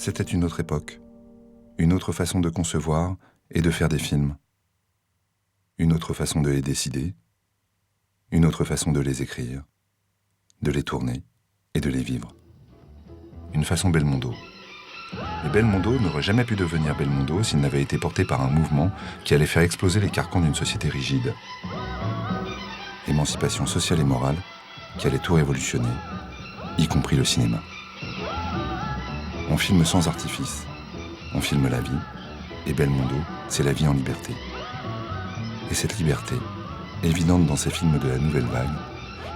C'était une autre époque, une autre façon de concevoir et de faire des films, une autre façon de les décider, une autre façon de les écrire, de les tourner et de les vivre. Une façon Belmondo. Mais Belmondo n'aurait jamais pu devenir Belmondo s'il n'avait été porté par un mouvement qui allait faire exploser les carcans d'une société rigide. L'émancipation sociale et morale qui allait tout révolutionner, y compris le cinéma. On filme sans artifice, on filme la vie, et Belmondo, c'est la vie en liberté. Et cette liberté, évidente dans ces films de la nouvelle vague,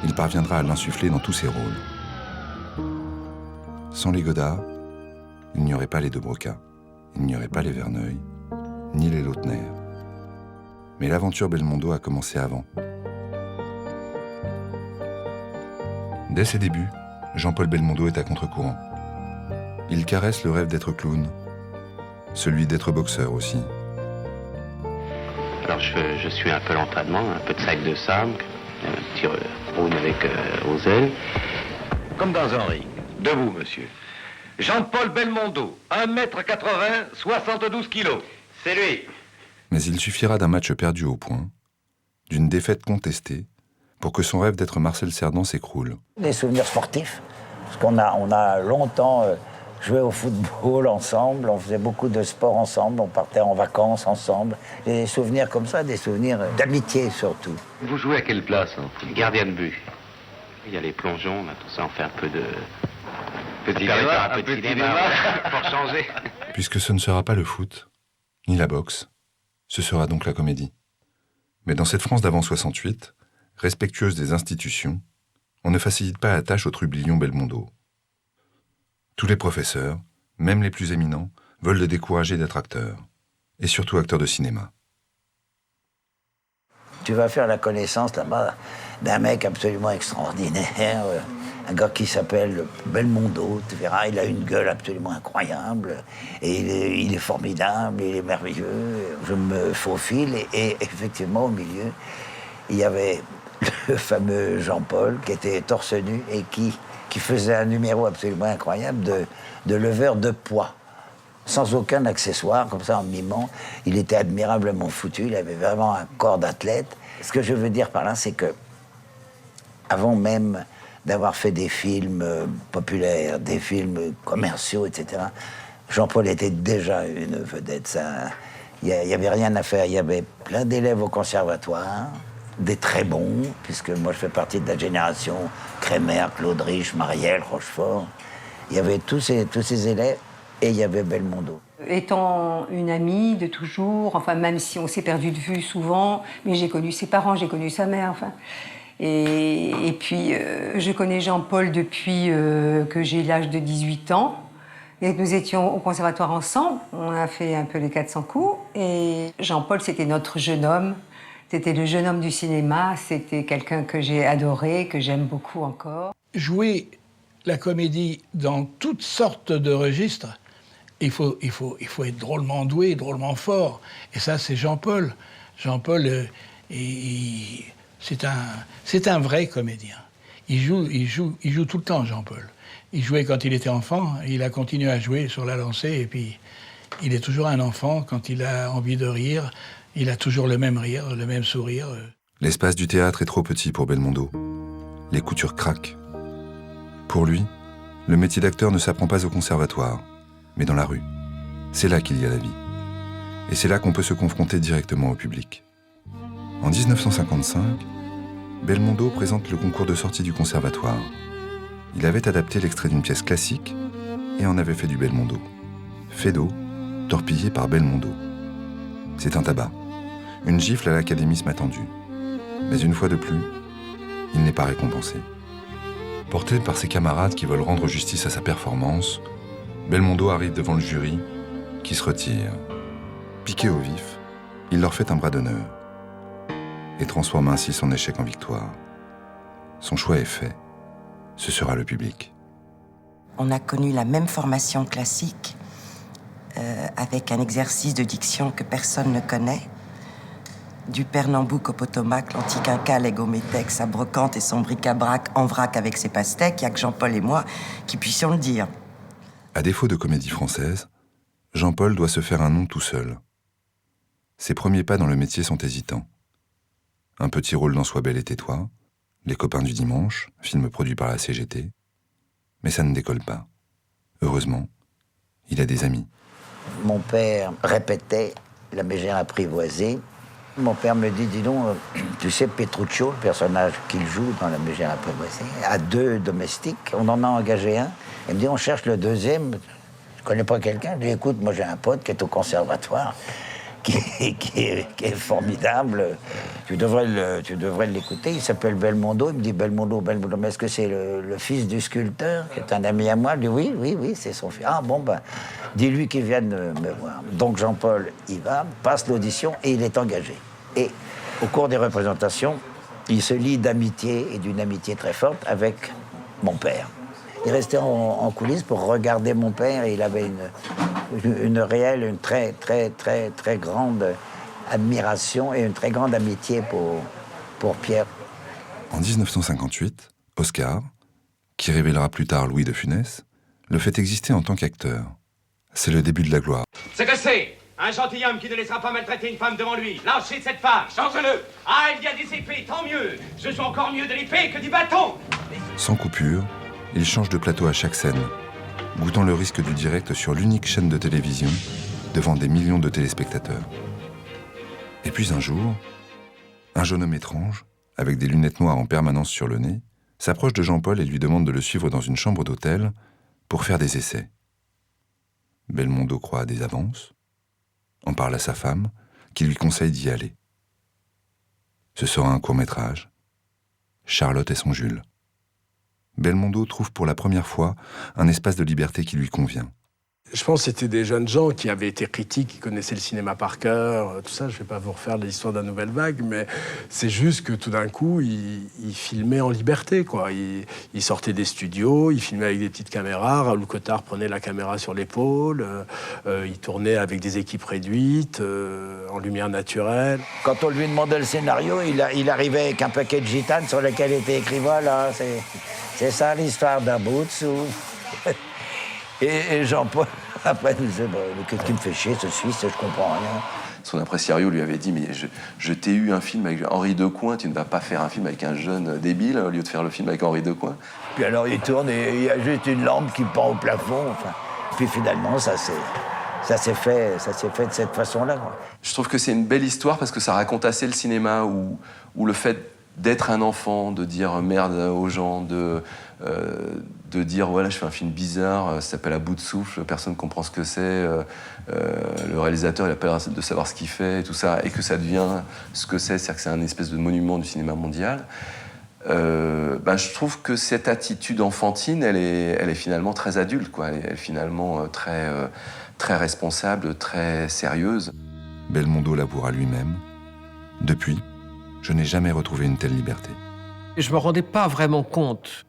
il parviendra à l'insuffler dans tous ses rôles. Sans les Godard, il n'y aurait pas les De Broca, il n'y aurait pas les Verneuil, ni les Lautner. Mais l'aventure Belmondo a commencé avant. Dès ses débuts, Jean-Paul Belmondo est à contre-courant. Il caresse le rêve d'être clown, celui d'être boxeur aussi. Alors je suis un peu l'entraînement, un peu de sac de sable, un petit roune avec aux ailes. Comme dans un ring. Debout, monsieur. Jean-Paul Belmondo, 1m80, 72 kilos. C'est lui. Mais il suffira d'un match perdu au point, d'une défaite contestée, pour que son rêve d'être Marcel Cerdan s'écroule. Des souvenirs sportifs, parce qu'on a longtemps joué au football ensemble, on faisait beaucoup de sport ensemble, on partait en vacances ensemble. J'ai des souvenirs comme ça, des souvenirs d'amitié surtout. Vous jouez à quelle place hein? Gardien de but. Il y a les plongeons, là, tout ça, on fait un peu de... Un peu de cinéma. Pour changer. Puisque ce ne sera pas le foot, ni la boxe, ce sera donc la comédie. Mais dans cette France d'avant 68, respectueuse des institutions, on ne facilite pas la tâche au trublion Belmondo. Tous les professeurs, même les plus éminents, veulent le décourager d'être acteur, et surtout acteur de cinéma. Tu vas faire la connaissance là-bas d'un mec absolument extraordinaire, un gars qui s'appelle Belmondo, tu verras, il a une gueule absolument incroyable, et il est formidable, il est merveilleux. Je me faufile, et effectivement, au milieu, il y avait le fameux Jean-Paul, qui était torse nu, et qui faisait un numéro absolument incroyable de leveur de poids, sans aucun accessoire, comme ça, en mimant. Il était admirablement foutu, il avait vraiment un corps d'athlète. Ce que je veux dire par là, c'est que, avant même d'avoir fait des films populaires, des films commerciaux, etc., Jean-Paul était déjà une vedette. Il n'y avait rien à faire. Il y avait plein d'élèves au conservatoire, des très bons, puisque moi je fais partie de la génération Kremer, Claude Rich, Marielle, Rochefort. Il y avait tous ces élèves, et il y avait Belmondo. Étant une amie de toujours, enfin même si on s'est perdu de vue souvent, mais j'ai connu ses parents, j'ai connu sa mère, enfin. Et puis je connais Jean-Paul depuis que j'ai l'âge de 18 ans. Et nous étions au conservatoire ensemble, on a fait un peu les 400 coups. Et Jean-Paul, c'était notre jeune homme. C'était le jeune homme du cinéma, c'était quelqu'un que j'ai adoré, que j'aime beaucoup encore. Jouer la comédie dans toutes sortes de registres, il faut être drôlement doué, drôlement fort. Et ça, c'est Jean-Paul. Jean-Paul, c'est un vrai comédien. Il joue tout le temps, Jean-Paul. Il jouait quand il était enfant, il a continué à jouer sur la lancée, et puis il est toujours un enfant. Quand il a envie de rire, il a toujours le même rire, le même sourire. L'espace du théâtre est trop petit pour Belmondo. Les coutures craquent. Pour lui, le métier d'acteur ne s'apprend pas au conservatoire, mais dans la rue. C'est là qu'il y a la vie. Et c'est là qu'on peut se confronter directement au public. En 1955, Belmondo présente le concours de sortie du conservatoire. Il avait adapté l'extrait d'une pièce classique et en avait fait du Belmondo. Feydeau, torpillé par Belmondo. C'est un tabac, une gifle à l'académisme attendu. Mais une fois de plus, il n'est pas récompensé. Porté par ses camarades qui veulent rendre justice à sa performance, Belmondo arrive devant le jury, qui se retire. Piqué au vif, il leur fait un bras d'honneur et transforme ainsi son échec en victoire. Son choix est fait, ce sera le public. On a connu la même formation classique, avec un exercice de diction que personne ne connaît. Du Pernambouc au Potomac, l'antiquinca, l'Égométex, sa brocante et son bric-à-brac en vrac avec ses pastèques, il n'y a que Jean-Paul et moi qui puissions le dire. À défaut de comédie française, Jean-Paul doit se faire un nom tout seul. Ses premiers pas dans le métier sont hésitants. Un petit rôle dans Sois belle et tais-toi, Les copains du dimanche, film produit par la CGT, mais ça ne décolle pas. Heureusement, il a des amis. Mon père répétait La mégère apprivoisée. Mon père me dit, dis donc, tu sais, Petruccio, le personnage qu'il joue dans La mégère apprivoisée, a 2 domestiques, on en a engagé un. Il me dit, on cherche le deuxième. Je connais pas quelqu'un. Je dis, écoute, moi j'ai un pote qui est au conservatoire, qui est formidable. Tu devrais l'écouter. Il s'appelle Belmondo. Il me dit, Belmondo, mais est-ce que c'est le fils du sculpteur, qui est un ami à moi? Je dis, oui, c'est son fils. Ah bon, ben, dis-lui qu'il vienne me voir. Donc Jean-Paul y va, passe l'audition et il est engagé. Et au cours des représentations, il se lie d'amitié et d'une amitié très forte avec mon père. Il restait en coulisses pour regarder mon père et il avait une très grande admiration et une très grande amitié pour Pierre. En 1958, Oscar, qui révélera plus tard Louis de Funès, le fait exister en tant qu'acteur. C'est le début de la gloire. C'est que c'est un gentilhomme qui ne laissera pas maltraiter une femme devant lui. Lâchez cette femme, change-le. Ah, il y a des épées, tant mieux. Je joue encore mieux de l'épée que du bâton. Sans coupure, il change de plateau à chaque scène, goûtant le risque du direct sur l'unique chaîne de télévision devant des millions de téléspectateurs. Et puis un jour, un jeune homme étrange, avec des lunettes noires en permanence sur le nez, s'approche de Jean-Paul et lui demande de le suivre dans une chambre d'hôtel pour faire des essais. Belmondo croit à des avances, en parle à sa femme, qui lui conseille d'y aller. Ce sera un court-métrage, Charlotte et son Jules. Belmondo trouve pour la première fois un espace de liberté qui lui convient. Je pense que c'était des jeunes gens qui avaient été critiques, qui connaissaient le cinéma par cœur, tout ça. Je ne vais pas vous refaire l'histoire de la Nouvelle Vague, mais c'est juste que tout d'un coup, ils filmaient en liberté, quoi. Ils sortaient des studios, ils filmaient avec des petites caméras. Raoul Cottard prenait la caméra sur l'épaule, ils tournaient avec des équipes réduites, en lumière naturelle. Quand on lui demandait le scénario, il arrivait avec un paquet de gitanes sur lequel était écrit, voilà, c'est ça l'histoire d'un bout de souffle. Et Jean-Paul, après, nous disait, qu'est-ce qui me fait chier, ce Suisse, je comprends rien. Son impresario lui avait dit, mais je t'ai eu un film avec Henri Decoing, tu ne vas pas faire un film avec un jeune débile au lieu de faire le film avec Henri Decoing. Puis alors il tourne et il y a juste une lampe qui pend au plafond. Enfin. Puis finalement, ça s'est fait de cette façon-là, quoi. Je trouve que c'est une belle histoire parce que ça raconte assez le cinéma où le fait d'être un enfant, de dire merde aux gens, de dire voilà, je fais un film bizarre, ça s'appelle À bout de souffle, personne ne comprend ce que c'est, le réalisateur il a pas l'air de savoir ce qu'il fait et tout ça, et que ça devient ce que c'est-à-dire que c'est un espèce de monument du cinéma mondial. Je trouve que cette attitude enfantine, elle est finalement très adulte, quoi. Elle est finalement très responsable, très sérieuse. Belmondo l'avouera lui-même. Depuis, je n'ai jamais retrouvé une telle liberté. Je me rendais pas vraiment compte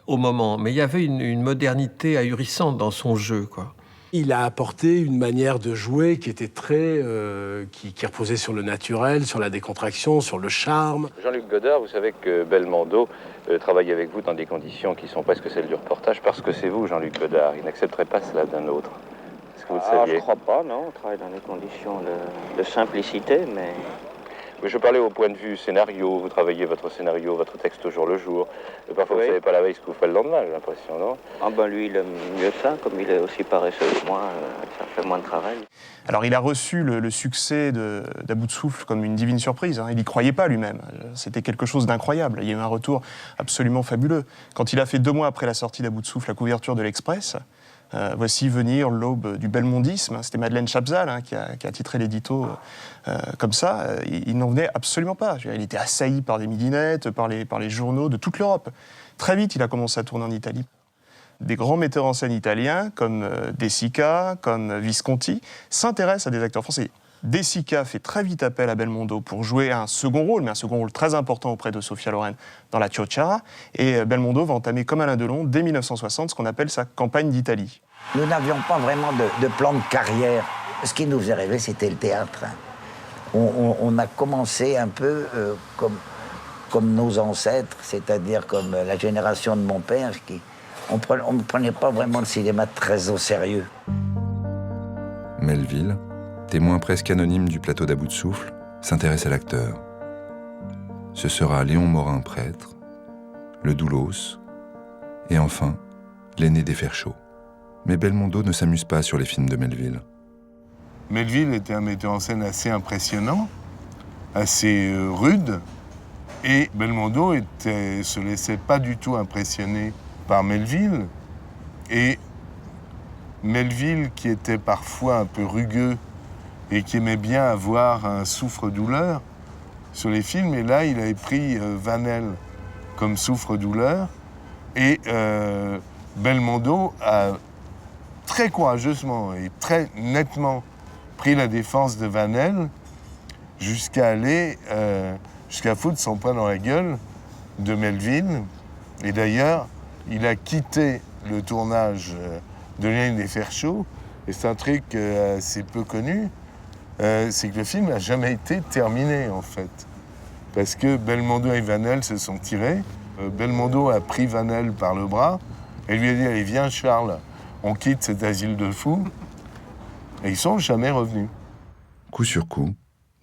au moment, mais il y avait une modernité ahurissante dans son jeu, quoi. Il a apporté une manière de jouer qui était très... qui reposait sur le naturel, sur la décontraction, sur le charme. Jean-Luc Godard, vous savez que Belmondo travaille avec vous dans des conditions qui sont presque celles du reportage, parce que c'est vous, Jean-Luc Godard. Il n'accepterait pas cela d'un autre. Est-ce que vous le saviez? Je crois pas, non. On travaille dans des conditions de simplicité, mais... Oui, je parlais au point de vue scénario. Vous travaillez votre scénario, votre texte au jour le jour. Parfois, vous ne savez pas la veille ce que vous faites le lendemain, j'ai l'impression, non? Ah ben lui, il aime mieux ça, comme il est aussi paresseux que moi, ça fait moins de travail. Alors, il a reçu le succès d'À bout de souffle comme une divine surprise. Il n'y croyait pas lui-même. C'était quelque chose d'incroyable. Il y a eu un retour absolument fabuleux. Quand il a fait 2 mois après la sortie d'À bout de souffle la couverture de l'Express, voici venir l'aube du belmondisme. C'était Madeleine Chapzal qui a titré l'édito comme ça. Il n'en venait absolument pas. Il était assailli par des midinettes, par les journaux de toute l'Europe. Très vite, il a commencé à tourner en Italie. Des grands metteurs en scène italiens, comme De Sica, comme Visconti, s'intéressent à des acteurs français. De Sica fait très vite appel à Belmondo pour jouer un second rôle, mais un second rôle très important auprès de Sophia Loren dans La Ciociara. Et Belmondo va entamer, comme Alain Delon, dès 1960, ce qu'on appelle sa campagne d'Italie. Nous n'avions pas vraiment de plan de carrière. Ce qui nous faisait rêver, c'était le théâtre. On a commencé un peu comme nos ancêtres, c'est-à-dire comme la génération de mon père, qui On ne prenait pas vraiment le cinéma très au sérieux. Melville, témoin presque anonyme du plateau d'À bout de souffle, s'intéresse à l'acteur. Ce sera Léon Morin, prêtre, le Doulos, et enfin, l'aîné des fers chauds. Mais Belmondo ne s'amuse pas sur les films de Melville. Melville était un metteur en scène assez impressionnant, assez rude, et Belmondo se laissait pas du tout impressionner par Melville. Et Melville, qui était parfois un peu rugueux et qui aimait bien avoir un souffre-douleur sur les films, et là, il avait pris Vanel comme souffre-douleur, et Belmondo a très courageusement et très nettement pris la défense de Vanel jusqu'à foutre son poing dans la gueule de Melville. Et d'ailleurs, il a quitté le tournage de L'aîné des fers chauds, et c'est un truc assez peu connu, c'est que le film n'a jamais été terminé, en fait. Parce que Belmondo et Vanel se sont tirés. Belmondo a pris Vanel par le bras et lui a dit « Allez, viens Charles, on quitte cet asile de fous ». Et ils sont jamais revenus. Coup sur coup,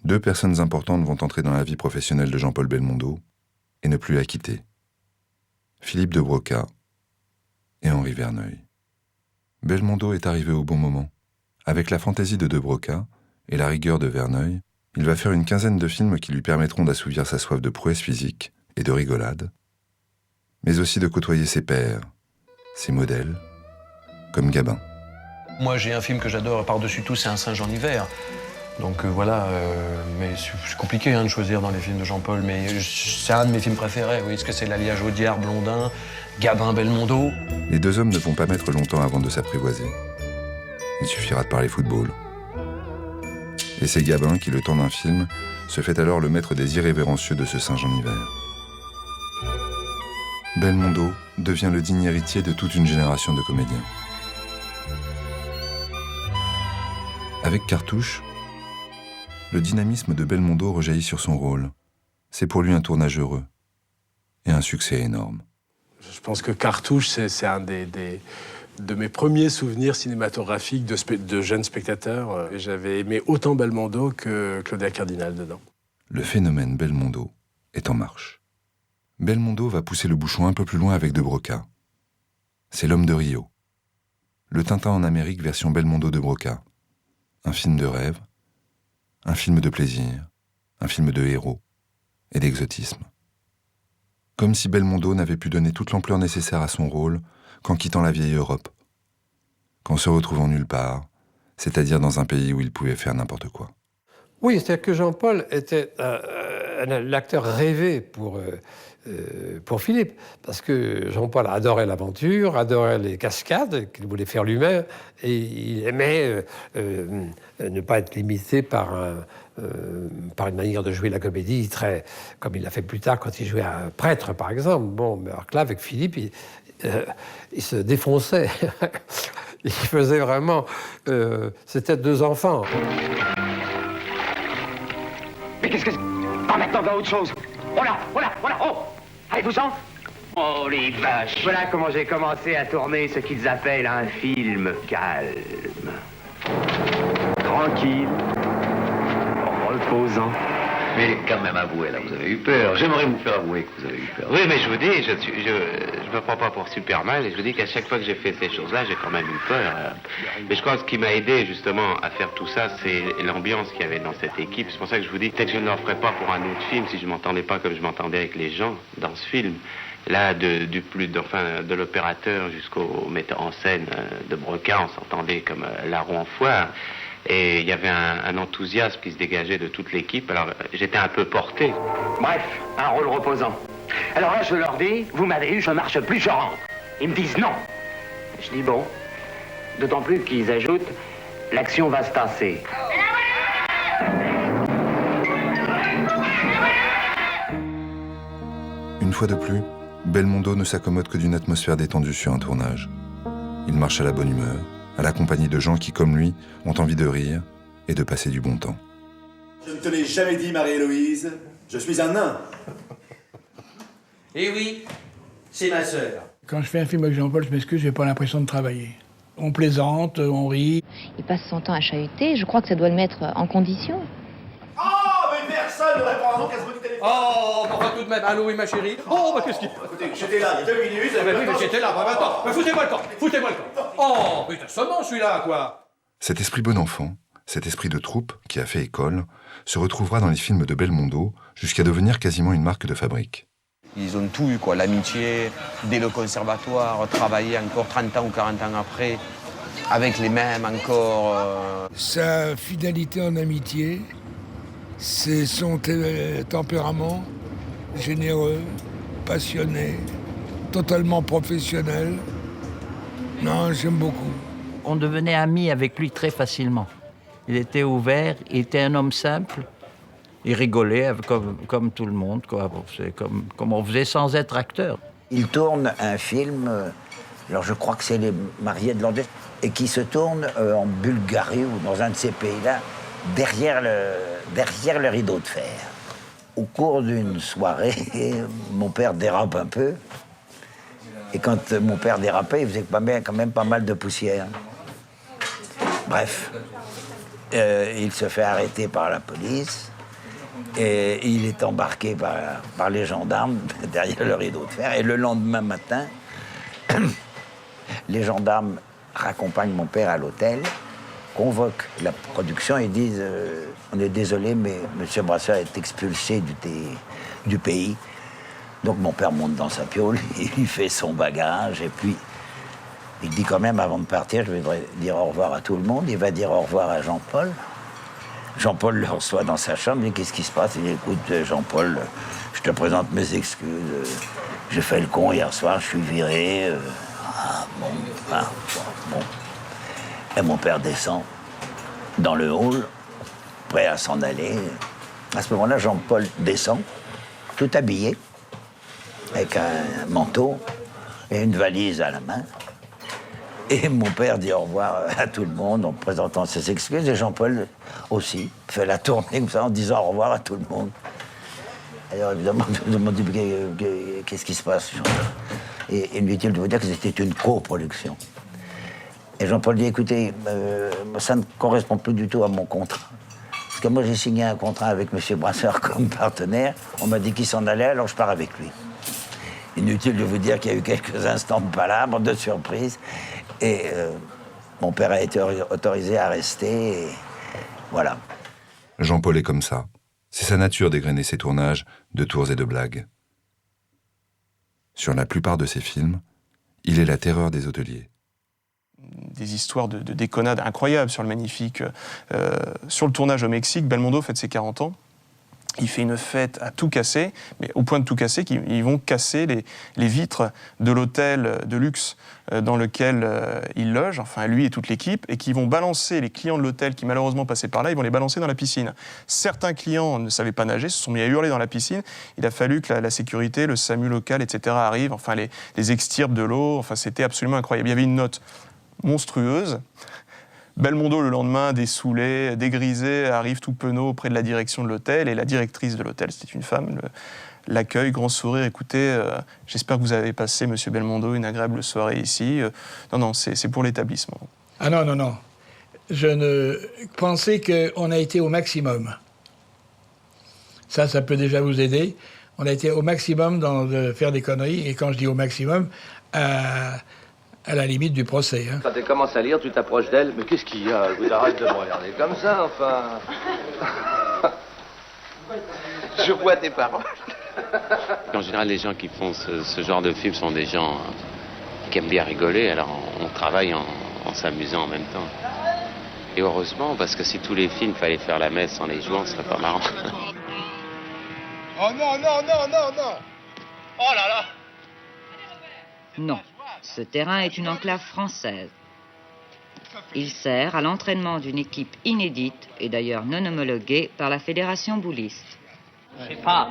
deux personnes importantes vont entrer dans la vie professionnelle de Jean-Paul Belmondo et ne plus la quitter. Philippe de Broca et Henri Verneuil. Belmondo est arrivé au bon moment. Avec la fantaisie de Broca et la rigueur de Verneuil, il va faire une quinzaine de films qui lui permettront d'assouvir sa soif de prouesse physique et de rigolade, mais aussi de côtoyer ses pairs, ses modèles, comme Gabin. Moi, j'ai un film que j'adore par-dessus tout, c'est Un singe en hiver. Donc voilà, mais c'est compliqué de choisir dans les films de Jean-Paul, mais c'est un de mes films préférés. Oui, est-ce que c'est l'alliage Audiard, Blondin, Gabin, Belmondo? Les deux hommes ne vont pas mettre longtemps avant de s'apprivoiser. Il suffira de parler football. Et c'est Gabin qui, le temps d'un film, se fait alors le maître des irrévérencieux de ce singe en hiver. Belmondo devient le digne héritier de toute une génération de comédiens. Avec Cartouche, le dynamisme de Belmondo rejaillit sur son rôle. C'est pour lui un tournage heureux et un succès énorme. Je pense que Cartouche, c'est un de mes premiers souvenirs cinématographiques de jeune spectateur. Et j'avais aimé autant Belmondo que Claudia Cardinal dedans. Le phénomène Belmondo est en marche. Belmondo va pousser le bouchon un peu plus loin avec De Broca. C'est L'Homme de Rio. Le Tintin en Amérique version Belmondo de Broca. Un film de rêve, un film de plaisir, un film de héros et d'exotisme. Comme si Belmondo n'avait pu donner toute l'ampleur nécessaire à son rôle qu'en quittant la vieille Europe, qu'en se retrouvant nulle part, c'est-à-dire dans un pays où il pouvait faire n'importe quoi. Oui, c'est-à-dire que Jean-Paul était l'acteur rêvé pour Philippe, parce que Jean-Paul adorait l'aventure, adorait les cascades qu'il voulait faire lui-même, et il aimait ne pas être limité par une manière de jouer la comédie très, comme il l'a fait plus tard quand il jouait un prêtre, par exemple. Bon, mais alors que là, avec Philippe, il se défonçait. Il faisait vraiment... c'était deux enfants. Mais qu'est-ce que c'est? Ah, maintenant, on va à autre chose. Oh là, oh là, oh là, oh! Allez-vous-en! Oh, les vaches! Voilà comment j'ai commencé à tourner ce qu'ils appellent un film calme. Tranquille. Reposant. Mais quand même, avouez, là, vous avez eu peur. J'aimerais vous faire avouer que vous avez eu peur. Oui, mais je vous dis, je me prends pas pour Superman, et je vous dis qu'à chaque fois que j'ai fait ces choses-là, j'ai quand même eu peur. Mais je crois que ce qui m'a aidé, justement, à faire tout ça, c'est l'ambiance qu'il y avait dans cette équipe. C'est pour ça que je vous dis, peut-être que je ne le ferais pas pour un autre film si je m'entendais pas comme je m'entendais avec les gens dans ce film. Là, de l'opérateur jusqu'au metteur en scène de Broca, on s'entendait comme larron en foire. Et il y avait un enthousiasme qui se dégageait de toute l'équipe. Alors, j'étais un peu porté. Bref, un rôle reposant. Alors là, je leur dis, vous m'avez eu, je marche plus, je rentre. Ils me disent non. Je dis bon. D'autant plus qu'ils ajoutent, l'action va se tasser. Une fois de plus, Belmondo ne s'accommode que d'une atmosphère détendue sur un tournage. Il marche à la bonne humeur, à la compagnie de gens qui, comme lui, ont envie de rire et de passer du bon temps. Je ne te l'ai jamais dit, Marie-Héloïse, je suis un nain. Eh oui, c'est ma sœur. Quand je fais un film avec Jean-Paul, je m'excuse, j'ai pas l'impression de travailler. On plaisante, on rit. Il passe son temps à chahuter, je crois que ça doit le mettre en condition. Oh, mais personne ne répond à mon casse-bonne téléphone. Oh, enfin tout de même, allô, oui, ma chérie. Oh, bah qu'est-ce qu'il... Écoutez, j'étais là il y a 2 minutes. Eh ben oui, mais j'étais là, bah attends, mais foutez-moi le camp. Oh, mais t'as seulement celui-là, quoi. Cet esprit bon enfant, cet esprit de troupe qui a fait école, se retrouvera dans les films de Belmondo jusqu'à devenir quasiment une marque de fabrique. Ils ont tout eu, quoi. L'amitié, dès le conservatoire, travailler encore 30 ans ou 40 ans après, avec les mêmes encore. Sa fidélité en amitié, c'est son tempérament généreux, passionné, totalement professionnel. Non, j'aime beaucoup. On devenait amis avec lui très facilement. Il était ouvert, il était un homme simple. Il rigolait comme tout le monde, quoi. Comme on faisait sans être acteur. Il tourne un film, alors je crois que c'est Les Mariés de l'Andes, et qui se tourne en Bulgarie ou dans un de ces pays-là, derrière le rideau de fer. Au cours d'une soirée, mon père dérape un peu. Et quand mon père dérapait, il faisait quand même pas mal de poussière. Bref, il se fait arrêter par la police. Et il est embarqué par les gendarmes derrière le rideau de fer. Et le lendemain matin, les gendarmes raccompagnent mon père à l'hôtel, convoquent la production et disent on est désolé, mais M. Brasseur est expulsé du pays. Donc mon père monte dans sa piole, il fait son bagage, et puis il dit quand même, avant de partir, je voudrais dire au revoir à tout le monde. Il va dire au revoir à Jean-Paul. Jean-Paul le reçoit dans sa chambre, il dit qu'est-ce qui se passe? Il dit écoute, Jean-Paul, je te présente mes excuses. J'ai fait le con hier soir, je suis viré. Bon. Et mon père descend dans le hall, prêt à s'en aller. À ce moment-là, Jean-Paul descend, tout habillé, avec un manteau et une valise à la main. Et mon père dit au revoir à tout le monde en présentant ses excuses. Et Jean-Paul aussi fait la tournée comme ça en disant au revoir à tout le monde. Alors évidemment, tout le monde dit qu'est-ce qui se passe? Et inutile de vous dire que c'était une coproduction. Et Jean-Paul dit écoutez, ça ne correspond plus du tout à mon contrat. Parce que moi j'ai signé un contrat avec M. Brasseur comme partenaire. On m'a dit qu'il s'en allait, alors je pars avec lui. Inutile de vous dire qu'il y a eu quelques instants de palabre, de surprise. Et mon père a été autorisé à rester, et voilà. Jean-Paul est comme ça. C'est sa nature d'égrener ses tournages de tours et de blagues. Sur la plupart de ses films, il est la terreur des hôteliers. Des histoires de déconnades incroyables sur le Magnifique. Sur le tournage au Mexique, Belmondo fête ses 40 ans. Il fait une fête à tout casser, mais au point de tout casser qu'ils vont casser les vitres de l'hôtel de luxe dans lequel il loge, enfin lui et toute l'équipe, et qu'ils vont balancer les clients de l'hôtel qui malheureusement passaient par là, ils vont les balancer dans la piscine. Certains clients ne savaient pas nager, se sont mis à hurler dans la piscine. Il a fallu que la sécurité, le SAMU local, etc. arrivent, enfin les extirpent de l'eau, enfin c'était absolument incroyable. Il y avait une note monstrueuse. Belmondo, le lendemain, dessoulé, dégrisé, arrive tout penaud auprès de la direction de l'hôtel, et la directrice de l'hôtel, c'était une femme, l'accueil, grand sourire, écoutez, j'espère que vous avez passé, monsieur Belmondo, une agréable soirée ici. Non, c'est pour l'établissement. Ah non. Je ne pensais qu'on a été au maximum. Ça peut déjà vous aider. On a été au maximum de faire des conneries, et quand je dis au maximum, à la limite du procès. Hein. Quand tu commences à lire, tu t'approches d'elle. Mais qu'est-ce qu'il y a? Écoute, arrête de me regarder comme ça, enfin. Je vois tes paroles. En général, les gens qui font ce genre de film sont des gens qui aiment bien rigoler. Alors on travaille en s'amusant en même temps. Et heureusement, parce que si tous les films fallait faire la messe en les jouant, ce serait pas marrant. Oh non. Oh là là. Non, ce terrain est une enclave française. Il sert à l'entraînement d'une équipe inédite et d'ailleurs non homologuée par la Fédération bouliste. Touchez pas.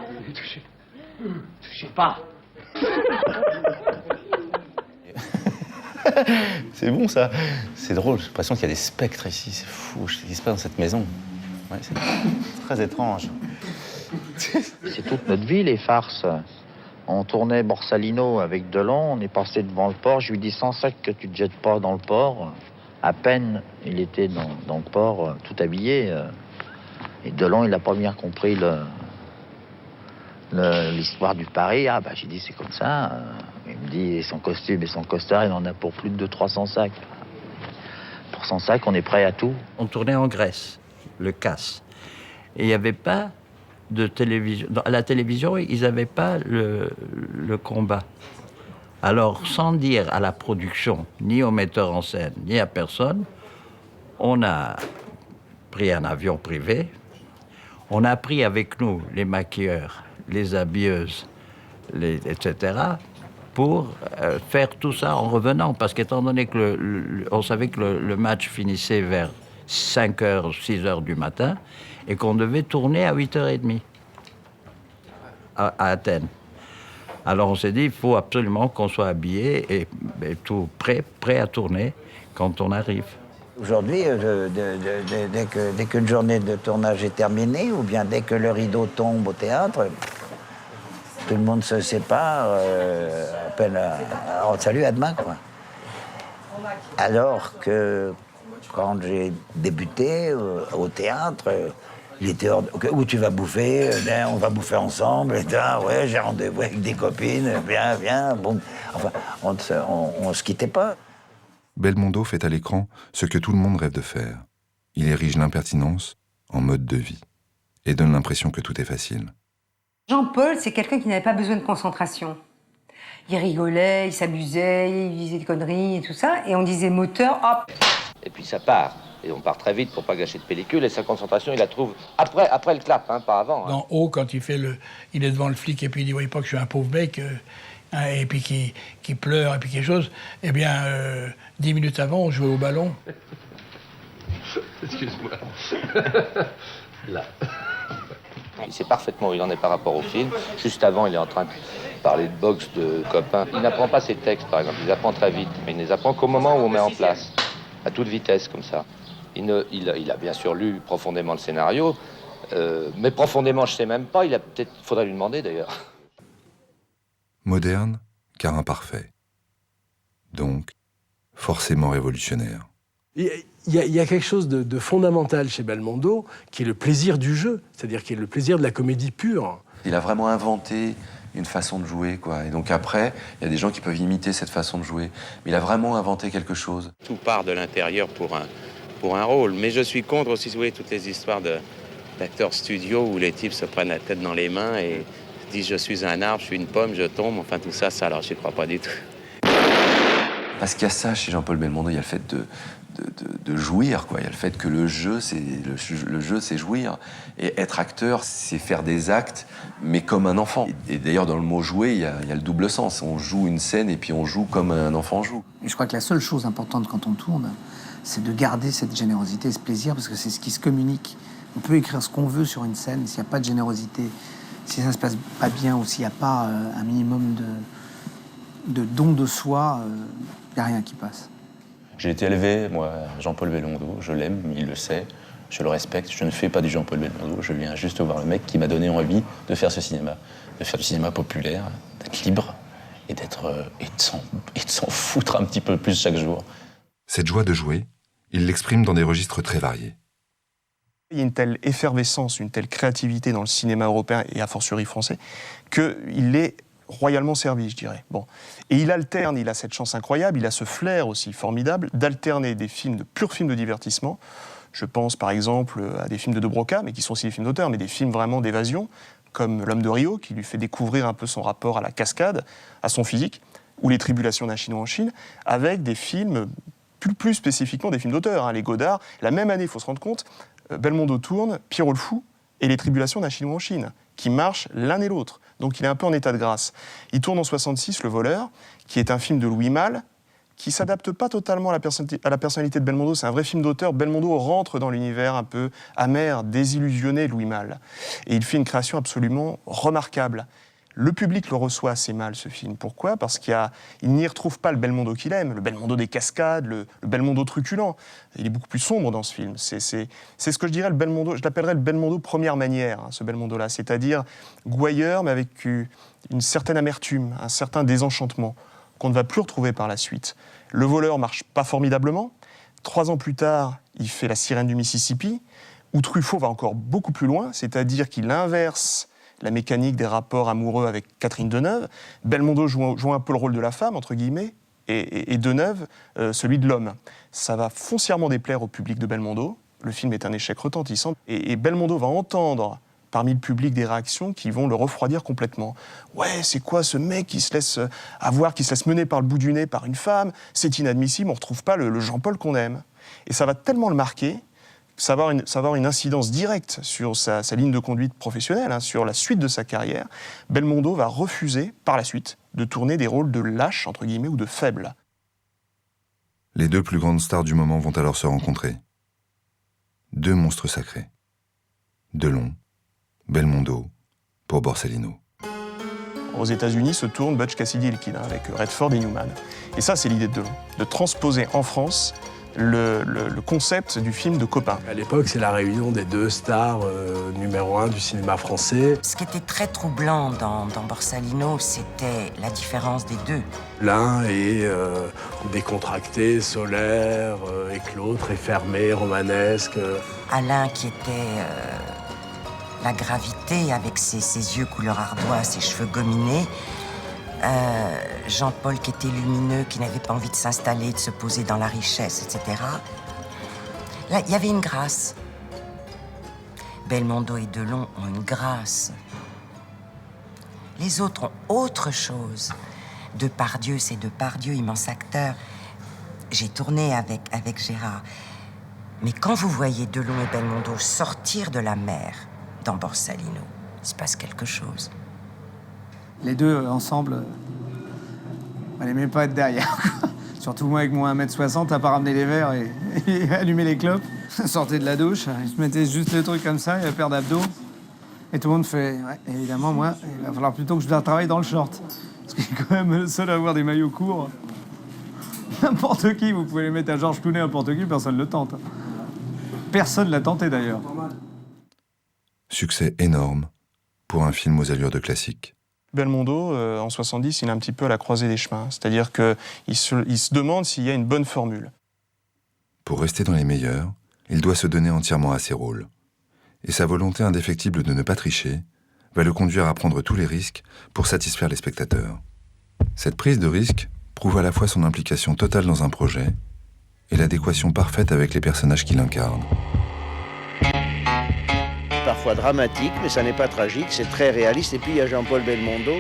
Touchez pas. C'est bon ça. C'est drôle, j'ai l'impression qu'il y a des spectres ici, c'est fou, ce qui se passe dans cette maison. Ouais, c'est très étrange. C'est toute notre vie, les farces. On tournait Borsalino avec Delon, on est passé devant le port. Je lui dis sans sac que tu te jettes pas dans le port. À peine, il était dans le port, tout habillé. Et Delon, il n'a pas bien compris l'histoire du pari. Ah, bah, j'ai dit, c'est comme ça. Il me dit, son costume et son costard, il en a pour plus de 200-300 sacs. Pour 100 sacs, on est prêt à tout. On tournait en Grèce, le CAS. Et il n'y avait pas de télévision. À la télévision, ils n'avaient pas le combat. Alors, sans dire à la production, ni au metteur en scène, ni à personne, on a pris un avion privé. On a pris avec nous les maquilleurs, les habilleuses, etc., pour faire tout ça en revenant. Parce qu'étant donné que on savait que le match finissait vers 5h, 6h du matin, et qu'on devait tourner à 8h30 à Athènes. Alors on s'est dit, il faut absolument qu'on soit habillé et tout prêt à tourner quand on arrive. Aujourd'hui, dès qu'une journée de tournage est terminée, ou bien dès que le rideau tombe au théâtre, tout le monde se sépare, appelle salut, à demain, quoi. Alors que quand j'ai débuté au théâtre, il était où tu vas bouffer? Ben, on va bouffer ensemble. Et ouais, j'ai rendez-vous avec des copines. Viens. Bon, enfin, on se quittait pas. Belmondo fait à l'écran ce que tout le monde rêve de faire. Il érige l'impertinence en mode de vie et donne l'impression que tout est facile. Jean-Paul, c'est quelqu'un qui n'avait pas besoin de concentration. Il rigolait, il s'amusait, il disait des conneries et tout ça. Et on disait moteur, hop. Et puis ça part. Et on part très vite pour pas gâcher de pellicule. Et sa concentration, il la trouve après le clap, hein, pas avant. Hein. Dans Haut, quand il est devant le flic et puis il dit, voyez pas que je suis un pauvre mec, et puis qui pleure et puis quelque chose. Eh bien, 10 minutes avant, on jouait au ballon. Excuse-moi. Là. Il sait parfaitement où il en est par rapport au film. Juste avant, il est en train de parler de boxe, de copains. Il n'apprend pas ses textes, par exemple. Il les apprend très vite, mais il ne les apprend qu'au moment où on met en place, à toute vitesse, comme ça. Il a bien sûr lu profondément le scénario, mais profondément, je sais même pas. Faudrait lui demander, d'ailleurs. Moderne, car imparfait. Donc, forcément révolutionnaire. Il y a quelque chose de fondamental chez Belmondo, qui est le plaisir du jeu, c'est-à-dire qui est le plaisir de la comédie pure. Il a vraiment inventé une façon de jouer, quoi. Et donc après, il y a des gens qui peuvent imiter cette façon de jouer. Mais il a vraiment inventé quelque chose. Tout part de l'intérieur pour un rôle. Mais je suis contre aussi, vous voyez, toutes les histoires d'acteurs studio où les types se prennent la tête dans les mains et disent je suis un arbre, je suis une pomme, je tombe. Enfin tout ça, alors j'y crois pas du tout. Parce qu'il y a ça chez Jean-Paul Belmondo, il y a le fait de jouir, quoi. Il y a le fait que le jeu, c'est jouir. Et être acteur, c'est faire des actes, mais comme un enfant. Et d'ailleurs, dans le mot jouer, il y a le double sens. On joue une scène et puis on joue comme un enfant joue. Et je crois que la seule chose importante quand on tourne, c'est de garder cette générosité et ce plaisir, parce que c'est ce qui se communique. On peut écrire ce qu'on veut sur une scène, s'il n'y a pas de générosité, si ça ne se passe pas bien ou s'il n'y a pas un minimum de don de soi, il n'y a rien qui passe. J'ai été élevé, moi, Jean-Paul Belmondo, je l'aime, il le sait, je le respecte, je ne fais pas du Jean-Paul Belmondo, je viens juste voir le mec qui m'a donné envie de faire ce cinéma, de faire du cinéma populaire, d'être libre et de s'en foutre un petit peu plus chaque jour. Cette joie de jouer, il l'exprime dans des registres très variés. Il y a une telle effervescence, une telle créativité dans le cinéma européen et a fortiori français, qu'il est royalement servi, je dirais. Bon. Et il alterne, il a cette chance incroyable, il a ce flair aussi formidable d'alterner des films, de purs films de divertissement. Je pense par exemple à des films de Broca, mais qui sont aussi des films d'auteur, mais des films vraiment d'évasion, comme L'Homme de Rio, qui lui fait découvrir un peu son rapport à la cascade, à son physique, ou Les Tribulations d'un Chinois en Chine, avec des films, plus spécifiquement des films d'auteur, hein, les Godard. La même année, il faut se rendre compte, Belmondo tourne Pierrot le Fou et Les Tribulations d'un Chinois en Chine, qui marchent l'un et l'autre. Donc il est un peu en état de grâce. Il tourne en 66 Le Voleur, qui est un film de Louis Malle, qui ne s'adapte pas totalement à la personnalité de Belmondo. C'est un vrai film d'auteur. Belmondo rentre dans l'univers un peu amer, désillusionné de Louis Malle. Et il fait une création absolument remarquable. Le public le reçoit assez mal, ce film. Pourquoi ? Parce qu'il n'y retrouve pas le Belmondo qu'il aime, le Belmondo des cascades, le Belmondo truculent. Il est beaucoup plus sombre dans ce film. C'est ce que je dirais le Belmondo, je l'appellerais le Belmondo première manière, hein, ce Belmondo-là. C'est-à-dire gouailleur, mais avec une certaine amertume, un certain désenchantement qu'on ne va plus retrouver par la suite. Le voleur marche pas formidablement. 3 ans plus tard, il fait La Sirène du Mississippi, où Truffaut va encore beaucoup plus loin, c'est-à-dire qu'il inverse la mécanique des rapports amoureux avec Catherine Deneuve. Belmondo joue un peu le rôle de la femme, entre guillemets, et Deneuve, celui de l'homme. Ça va foncièrement déplaire au public de Belmondo. Le film est un échec retentissant. Et Belmondo va entendre parmi le public des réactions qui vont le refroidir complètement. Ouais, c'est quoi ce mec qui se laisse avoir, qui se laisse mener par le bout du nez par une femme? C'est inadmissible, on ne retrouve pas le Jean-Paul qu'on aime. Et ça va tellement le marquer, ça va avoir une incidence directe sur sa ligne de conduite professionnelle, hein, sur la suite de sa carrière. Belmondo va refuser, par la suite, de tourner des rôles de lâche, entre guillemets, ou de faible. Les 2 plus grandes stars du moment vont alors se rencontrer. 2 monstres sacrés. Delon, Belmondo, pour Borsalino. Aux États-Unis se tourne Butch Cassidy et le Kid, avec Redford et Newman. Et ça, c'est l'idée de Delon, de transposer en France le concept du film de copain. À l'époque, c'est la réunion des 2 stars numéro 1 du cinéma français. Ce qui était très troublant dans Borsalino, c'était la différence des 2. L'un est décontracté, solaire, et que l'autre est fermé, romanesque. Alain qui était la gravité avec ses yeux couleur ardoise, ses cheveux gominés. Jean-Paul qui était lumineux, qui n'avait pas envie de s'installer, de se poser dans la richesse, etc. Là, il y avait une grâce. Belmondo et Delon ont une grâce. Les autres ont autre chose. Depardieu, c'est Depardieu, immense acteur. J'ai tourné avec Gérard. Mais quand vous voyez Delon et Belmondo sortir de la mer dans Borsalino, il se passe quelque chose. Les 2 ensemble, on n'allait même pas être derrière. Surtout moi avec mon 1m60, à part ramener les verres et allumer les clopes. Sortait de la douche, il se mettait juste le truc comme ça, il y a paire d'abdos. Et tout le monde fait, ouais, évidemment, moi, il va falloir plutôt que je travaille dans le short. Parce qu'il est quand même le seul à avoir des maillots courts. N'importe qui, vous pouvez les mettre à Georges Clooney, n'importe qui, personne ne le tente. Personne ne l'a tenté d'ailleurs. Succès énorme pour un film aux allures de classique. Belmondo, en 70, il est un petit peu à la croisée des chemins. C'est-à-dire qu'il se demande s'il y a une bonne formule. Pour rester dans les meilleurs, il doit se donner entièrement à ses rôles. Et sa volonté indéfectible de ne pas tricher va le conduire à prendre tous les risques pour satisfaire les spectateurs. Cette prise de risque prouve à la fois son implication totale dans un projet et l'adéquation parfaite avec les personnages qu'il incarne. Parfois dramatique, mais ça n'est pas tragique, c'est très réaliste. Et puis il y a Jean-Paul Belmondo.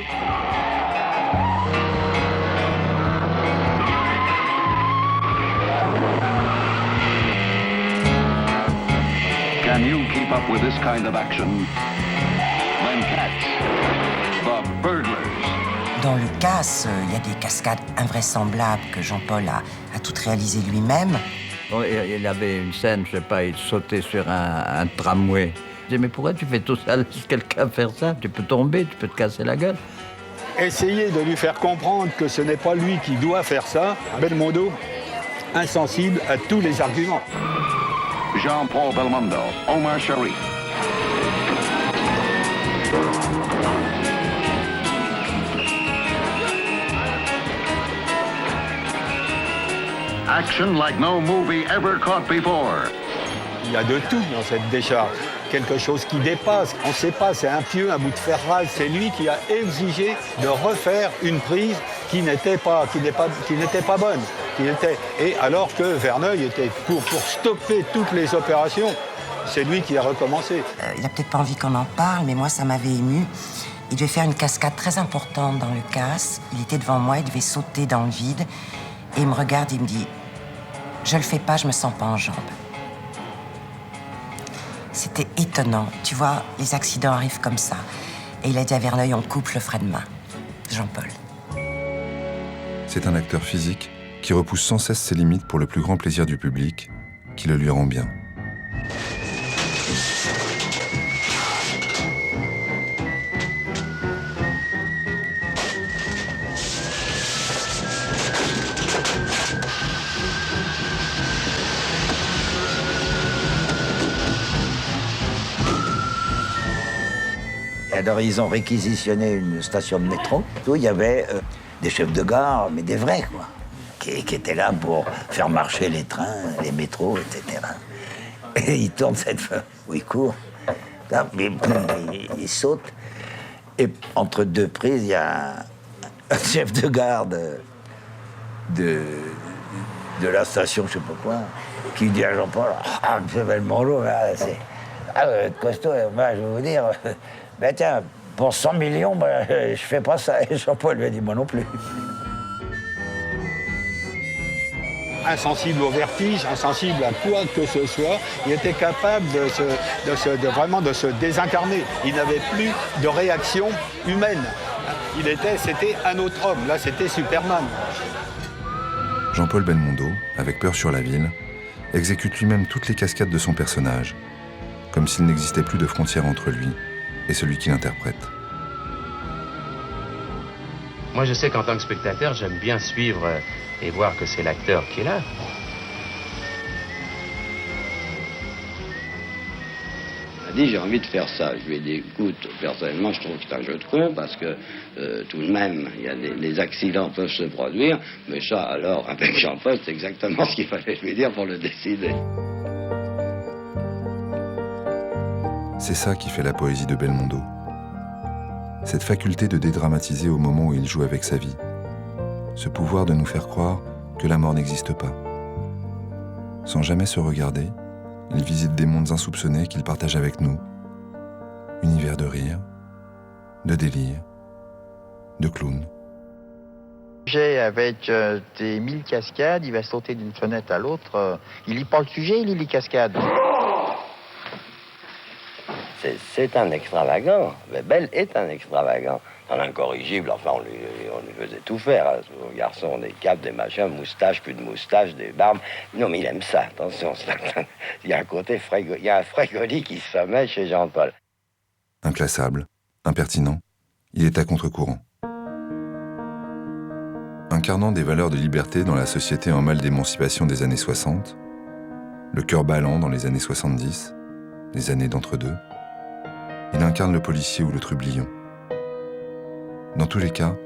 Can you keep up with this kind of action? When Cats, the Burglars. Dans le casse, il y a des cascades invraisemblables que Jean-Paul a toutes réalisées lui-même. Bon, il avait une scène, je sais pas, il sautait sur un tramway. Je disais, mais pourquoi tu fais tout ça? Laisse quelqu'un faire ça. Tu peux tomber, tu peux te casser la gueule. Essayez de lui faire comprendre que ce n'est pas lui qui doit faire ça. Belmondo, insensible à tous les arguments. Jean-Paul Belmondo, Omar Sharif. Action like no movie ever caught before. Il y a de tout dans cette décharge. Quelque chose qui dépasse. On ne sait pas, c'est un pieu, un bout de ferraille. C'est lui qui a exigé de refaire une prise qui n'était pas bonne. Et alors que Verneuil était pour stopper toutes les opérations, c'est lui qui a recommencé. Il n'a peut-être pas envie qu'on en parle, mais moi, ça m'avait ému. Il devait faire une cascade très importante dans le casse. Il était devant moi, il devait sauter dans le vide. Et il me regarde, il me dit « Je le fais pas, je me sens pas en jambes. » C'était étonnant. Tu vois, les accidents arrivent comme ça. Et il a dit à Verneuil, on coupe le frein de main. Jean-Paul. C'est un acteur physique qui repousse sans cesse ses limites pour le plus grand plaisir du public, qui le lui rend bien. Alors ils ont réquisitionné une station de métro où il y avait des chefs de gare, mais des vrais, quoi, qui étaient là pour faire marcher les trains, les métros, etc. Et ils tournent cette fois, où ils courent, là, ils sautent, et entre deux prises, il y a un chef de gare de la station, je sais pas quoi, qui dit à Jean-Paul, « Ah, M. Belmondo, c'est costaud, moi, je vais vous dire, ben tiens, pour 100 millions, ben, je fais pas ça. » Et Jean-Paul lui a dit, moi non plus. Insensible au vertige, insensible à quoi que ce soit, il était capable vraiment de se désincarner. Il n'avait plus de réaction humaine. C'était un autre homme, là c'était Superman. Jean-Paul Belmondo, avec Peur sur la ville, exécute lui-même toutes les cascades de son personnage, comme s'il n'existait plus de frontière entre lui et celui qui l'interprète. Moi, je sais qu'en tant que spectateur, j'aime bien suivre et voir que c'est l'acteur qui est là. Il m'a dit, j'ai envie de faire ça. Je lui ai dit, écoute, personnellement, je trouve que c'est un jeu de con parce que tout de même, il y a les accidents peuvent se produire. Mais ça, alors, avec Jean-Paul, c'est exactement ce qu'il fallait lui dire pour le décider. C'est ça qui fait la poésie de Belmondo. Cette faculté de dédramatiser au moment où il joue avec sa vie. Ce pouvoir de nous faire croire que la mort n'existe pas. Sans jamais se regarder, il visite des mondes insoupçonnés qu'il partage avec nous. Univers de rire, de délire, de clown. J'ai avec des 1000 cascades, il va sauter d'une fenêtre à l'autre. Il lit pas le sujet, il lit les cascades. C'est un extravagant. Bebel est un extravagant. Un incorrigible, enfin, on lui faisait tout faire. Hein. Ce garçon, des capes, des machins, moustaches, plus de moustaches, des barbes. Non, mais il aime ça, attention. Il y a un côté il y a un frégoli qui sommeille chez Jean-Paul. Inclassable, impertinent, il est à contre-courant. Incarnant des valeurs de liberté dans la société en mal d'émancipation des années 60, le cœur ballant dans les années 70, les années d'entre-deux, il incarne le policier ou le trublion. Dans tous les cas,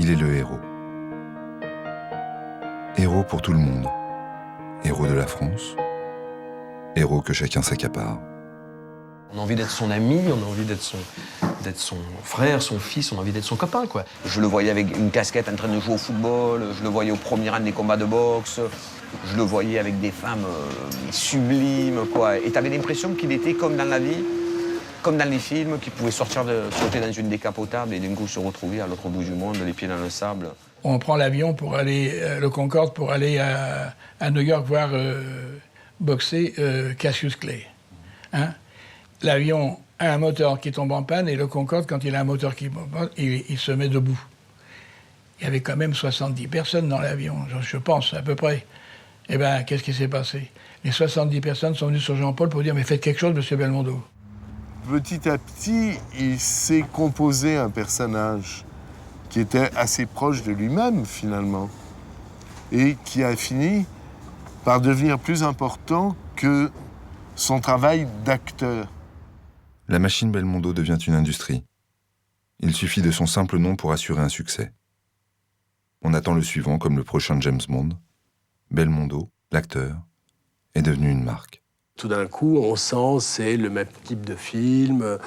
il est le héros. Héros pour tout le monde. Héros de la France. Héros que chacun s'accapare. On a envie d'être son ami, on a envie d'être son frère, son fils, on a envie d'être son copain, quoi. Je le voyais avec une casquette en train de jouer au football, je le voyais au premier rang des combats de boxe, je le voyais avec des femmes sublimes, quoi. Et t'avais l'impression qu'il était comme dans la vie, comme dans les films, qu'il pouvait sauter dans une décapotable et d'un coup se retrouver à l'autre bout du monde, les pieds dans le sable. On prend l'avion pour aller, le Concorde, pour aller à New York voir boxer Cassius Clay. Hein? L'avion a un moteur qui tombe en panne et le Concorde, quand il a un moteur qui tombe en panne, il se met debout. Il y avait quand même 70 personnes dans l'avion, je pense, à peu près. Eh bien, qu'est-ce qui s'est passé? Les 70 personnes sont venues sur Jean-Paul pour dire « Mais faites quelque chose, monsieur Belmondo ». Petit à petit, il s'est composé un personnage qui était assez proche de lui-même, finalement, et qui a fini par devenir plus important que son travail d'acteur. La machine Belmondo devient une industrie. Il suffit de son simple nom pour assurer un succès. On attend le suivant comme le prochain James Bond. Belmondo, l'acteur, est devenu une marque. Tout d'un coup, on sent c'est le même type de film,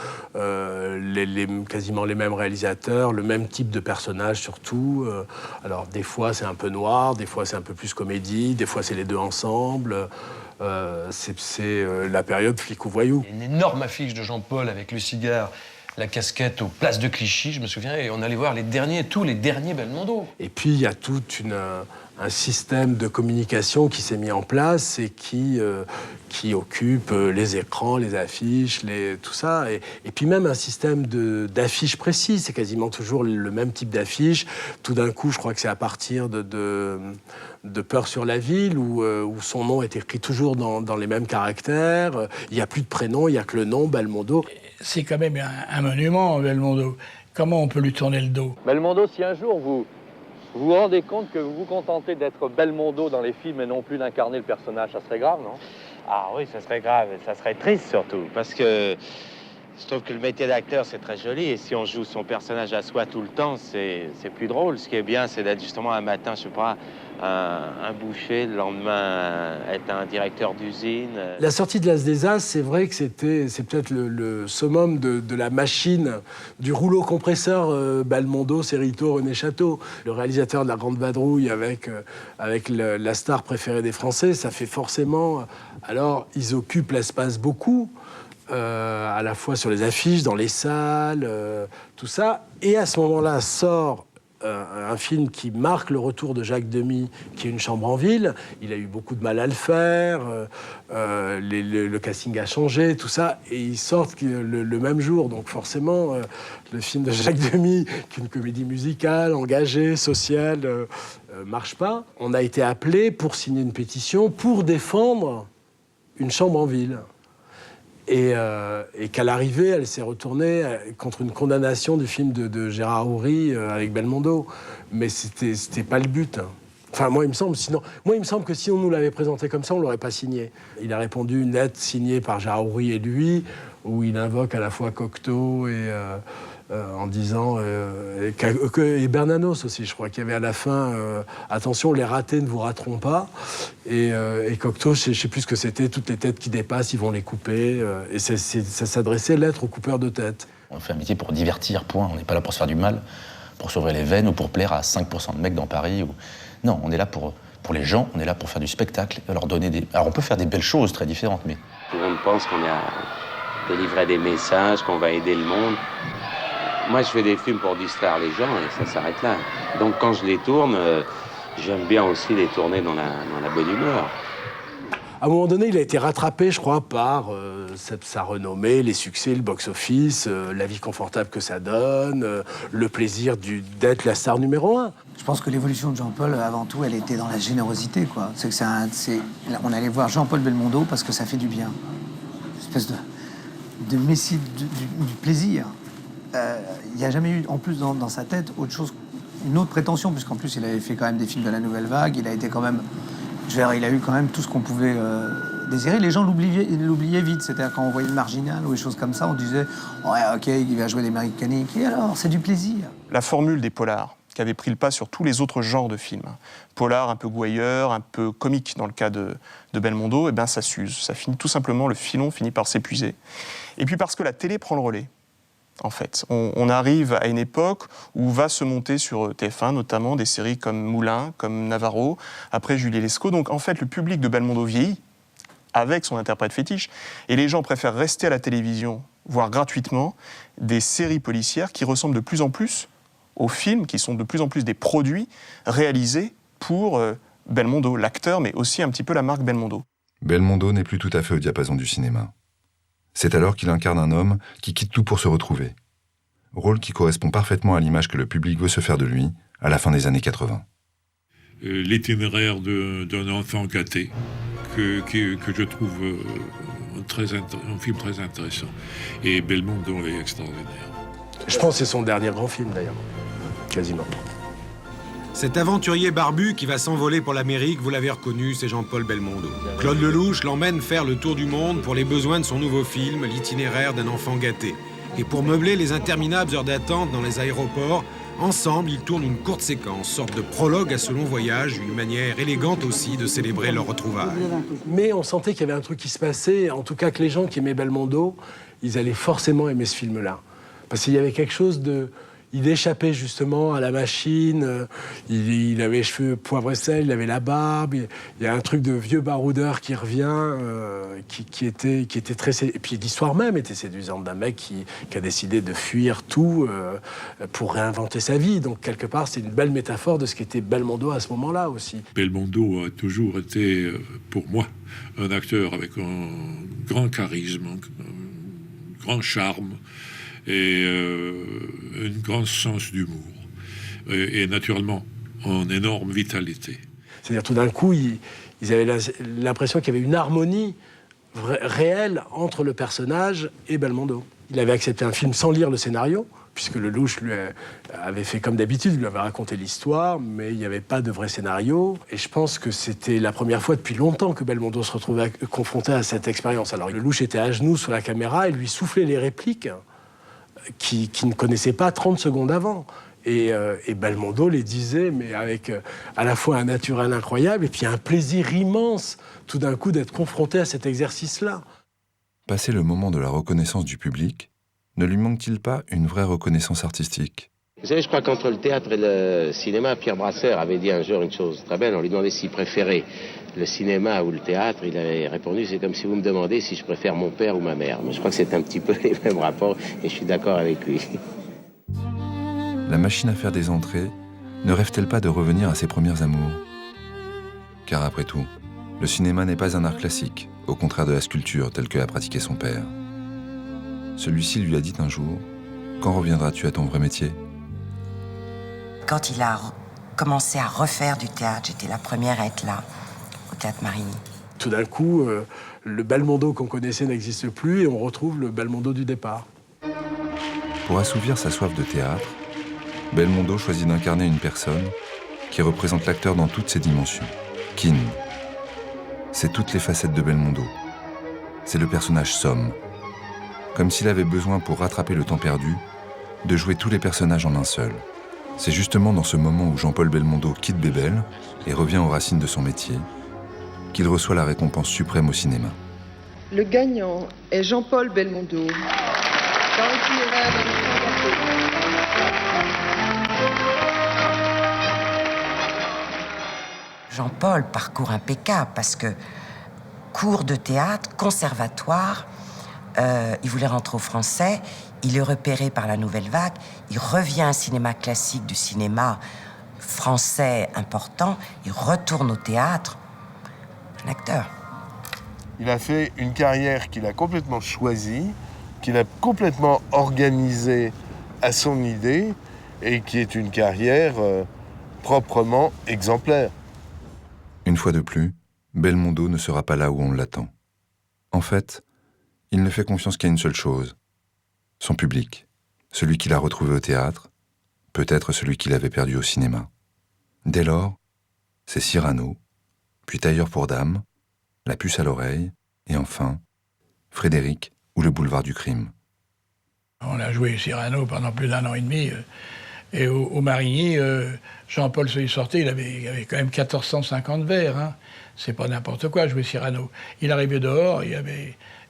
quasiment les mêmes réalisateurs, le même type de personnage surtout. Alors des fois c'est un peu noir, des fois c'est un peu plus comédie, des fois c'est les deux ensemble. C'est la période flic ou voyou. Une énorme affiche de Jean-Paul avec le cigare, la casquette aux places de Clichy, je me souviens, et on allait voir tous les derniers Belmondo. Et puis il y a tout un système de communication qui s'est mis en place et qui occupe les écrans, les affiches, tout ça. Et puis même un système d'affiches précises. C'est quasiment toujours le même type d'affiche. Tout d'un coup, je crois que c'est à partir de Peur sur la ville, où son nom est écrit toujours dans les mêmes caractères. Il n'y a plus de prénom, il n'y a que le nom, Belmondo. C'est quand même un monument, Belmondo. Comment on peut lui tourner le dos? Belmondo, si un jour vous vous rendez compte que vous vous contentez d'être Belmondo dans les films et non plus d'incarner le personnage, ça serait grave, non? Ah oui, ça serait grave, ça serait triste surtout, parce que Je trouve que le métier d'acteur, c'est très joli. Et si on joue son personnage à soi tout le temps, c'est plus drôle. Ce qui est bien, c'est d'être justement un matin, je sais pas, un boucher, le lendemain, être un directeur d'usine. La sortie de l'As des As, c'est vrai que c'est peut-être le summum de la machine, du rouleau compresseur Belmondo, Cerrito, René Château. Le réalisateur de La Grande Vadrouille avec la star préférée des Français, ça fait forcément... Alors, ils occupent l'espace beaucoup, à la fois sur les affiches, dans les salles, tout ça. Et à ce moment-là sort un film qui marque le retour de Jacques Demy, qui est Une chambre en ville. Il a eu beaucoup de mal à le faire, le casting a changé, tout ça, et ils sortent le même jour. Donc forcément, le film de Jacques Demy, qui est une comédie musicale, engagée, sociale, marche pas. On a été appelé pour signer une pétition pour défendre Une chambre en ville. Et qu'à l'arrivée, elle s'est retournée contre une condamnation du film de Gérard Houry avec Belmondo. Mais c'était pas le but. Hein. Enfin, moi, il me semble que si on nous l'avait présenté comme ça, on l'aurait pas signé. Il a répondu une lettre signée par Gérard Houry et lui, où il invoque à la fois Cocteau et... en disant... et Bernanos aussi, je crois, qu'il y avait à la fin attention, les ratés ne vous rateront pas. Et Cocteau, je ne sais plus ce que c'était, toutes les têtes qui dépassent, ils vont les couper. Et ça s'adressait l'être aux coupeurs de tête. On fait un métier pour divertir, point. On n'est pas là pour se faire du mal, pour s'ouvrir les veines ou pour plaire à 5% de mecs dans Paris. Non, on est là pour les gens, on est là pour faire du spectacle, leur donner des... Alors on peut faire des belles choses très différentes, mais... Tout le monde pense qu'on a délivré des messages, qu'on va aider le monde. Moi, je fais des films pour distraire les gens et ça s'arrête là. Donc, quand je les tourne, j'aime bien aussi les tourner dans la bonne humeur. À un moment donné, il a été rattrapé, je crois, par sa renommée, les succès, le box-office, la vie confortable que ça donne, le plaisir d'être la star numéro 1. Je pense que l'évolution de Jean-Paul, avant tout, elle était dans la générosité, quoi. On allait voir Jean-Paul Belmondo parce que ça fait du bien. Une espèce de messie du plaisir. Il n'y a jamais eu, en plus, dans sa tête, autre chose, une autre prétention, puisqu'en plus, il avait fait quand même des films de la Nouvelle Vague, il a été quand même... il a eu quand même tout ce qu'on pouvait désirer. Les gens l'oubliaient vite. C'est-à-dire, quand on voyait le Marginal ou des choses comme ça, on disait « Ouais, OK, il va jouer des mécaniques. » Et alors, c'est du plaisir. La formule des polars, qui avait pris le pas sur tous les autres genres de films, polar un peu gouailleur, un peu comique dans le cas de Belmondo, eh ben, ça s'use. Ça finit tout simplement, le filon finit par s'épuiser. Et puis parce que la télé prend le relais. En fait, on arrive à une époque où va se monter sur TF1 notamment des séries comme Moulin, comme Navarro, après Julie Lescaut. Donc en fait, le public de Belmondo vieillit avec son interprète fétiche et les gens préfèrent rester à la télévision, voire gratuitement, des séries policières qui ressemblent de plus en plus aux films, qui sont de plus en plus des produits réalisés pour Belmondo, l'acteur, mais aussi un petit peu la marque Belmondo. Belmondo n'est plus tout à fait au diapason du cinéma. C'est alors qu'il incarne un homme qui quitte tout pour se retrouver. Rôle qui correspond parfaitement à l'image que le public veut se faire de lui à la fin des années 80. L'itinéraire d'un enfant gâté, que je trouve un film très intéressant. Et Belmondo est extraordinaire. Je pense que c'est son dernier grand film, d'ailleurs. Quasiment. Cet aventurier barbu qui va s'envoler pour l'Amérique, vous l'avez reconnu, c'est Jean-Paul Belmondo. Claude Lelouch l'emmène faire le tour du monde pour les besoins de son nouveau film, L'itinéraire d'un enfant gâté. Et pour meubler les interminables heures d'attente dans les aéroports, ensemble, ils tournent une courte séquence, sorte de prologue à ce long voyage, une manière élégante aussi de célébrer leur retrouvaille. Mais on sentait qu'il y avait un truc qui se passait, en tout cas que les gens qui aimaient Belmondo, ils allaient forcément aimer ce film-là. Parce qu'il y avait quelque chose de... Il échappait justement à la machine, il avait les cheveux poivre et sel, il avait la barbe, il y a un truc de vieux baroudeur qui revient, qui était très... Et puis l'histoire même était séduisante d'un mec qui a décidé de fuir tout pour réinventer sa vie. Donc quelque part, c'est une belle métaphore de ce qu'était Belmondo à ce moment-là aussi. Belmondo a toujours été, pour moi, un acteur avec un grand charisme, un grand charme, et un grand sens d'humour, et naturellement, une énorme vitalité. C'est-à-dire, tout d'un coup, ils avaient l'impression qu'il y avait une harmonie réelle entre le personnage et Belmondo. Il avait accepté un film sans lire le scénario, puisque Lelouch lui avait fait comme d'habitude, il lui avait raconté l'histoire, mais il n'y avait pas de vrai scénario. Et je pense que c'était la première fois depuis longtemps que Belmondo se retrouvait confronté à cette expérience. Alors Lelouch était à genoux sur la caméra et lui soufflait les répliques qu'il ne connaissait pas 30 secondes avant. Et Belmondo les disait, mais avec à la fois un naturel incroyable et puis un plaisir immense, tout d'un coup, d'être confronté à cet exercice-là. Passé le moment de la reconnaissance du public, ne lui manque-t-il pas une vraie reconnaissance artistique ? Vous savez, je crois qu'entre le théâtre et le cinéma, Pierre Brasseur avait dit un jour une chose très belle. On lui demandait s'il préférait le cinéma ou le théâtre. Il avait répondu, c'est comme si vous me demandez si je préfère mon père ou ma mère. Mais je crois que c'est un petit peu les mêmes rapports et je suis d'accord avec lui. La machine à faire des entrées ne rêve-t-elle pas de revenir à ses premiers amours ? Car après tout, le cinéma n'est pas un art classique, au contraire de la sculpture telle que l'a pratiquée son père. Celui-ci lui a dit un jour, « Quand reviendras-tu à ton vrai métier ?» Quand il a commencé à refaire du théâtre, j'étais la première à être là, au Théâtre Marigny. Tout d'un coup, le Belmondo qu'on connaissait n'existe plus et on retrouve le Belmondo du départ. Pour assouvir sa soif de théâtre, Belmondo choisit d'incarner une personne qui représente l'acteur dans toutes ses dimensions. Keane. C'est toutes les facettes de Belmondo. C'est le personnage somme. Comme s'il avait besoin, pour rattraper le temps perdu, de jouer tous les personnages en un seul. C'est justement dans ce moment où Jean-Paul Belmondo quitte Bébel et revient aux racines de son métier qu'il reçoit la récompense suprême au cinéma. Le gagnant est Jean-Paul Belmondo. Dans l'itinéraire d'un enfant gâté. Jean-Paul, parcours impeccable, parce que cours de théâtre, conservatoire, il voulait rentrer au français, il est repéré par la Nouvelle Vague, il revient à un cinéma classique, du cinéma français important, il retourne au théâtre, un acteur. Il a fait une carrière qu'il a complètement choisie, qu'il a complètement organisée à son idée, et qui est une carrière proprement exemplaire. Une fois de plus, Belmondo ne sera pas là où on l'attend. En fait, il ne fait confiance qu'à une seule chose, son public, celui qu'il a retrouvé au théâtre, peut-être celui qu'il avait perdu au cinéma. Dès lors, c'est Cyrano, puis Tailleur pour Dames, La puce à l'oreille, et enfin, Frédéric ou Le boulevard du crime. On a joué Cyrano pendant plus d'1 an et demi, et au Marigny, Jean-Paul se sortait, il avait quand même 1450 vers, hein. C'est pas n'importe quoi, jouer Cyrano. Il arrivait dehors, il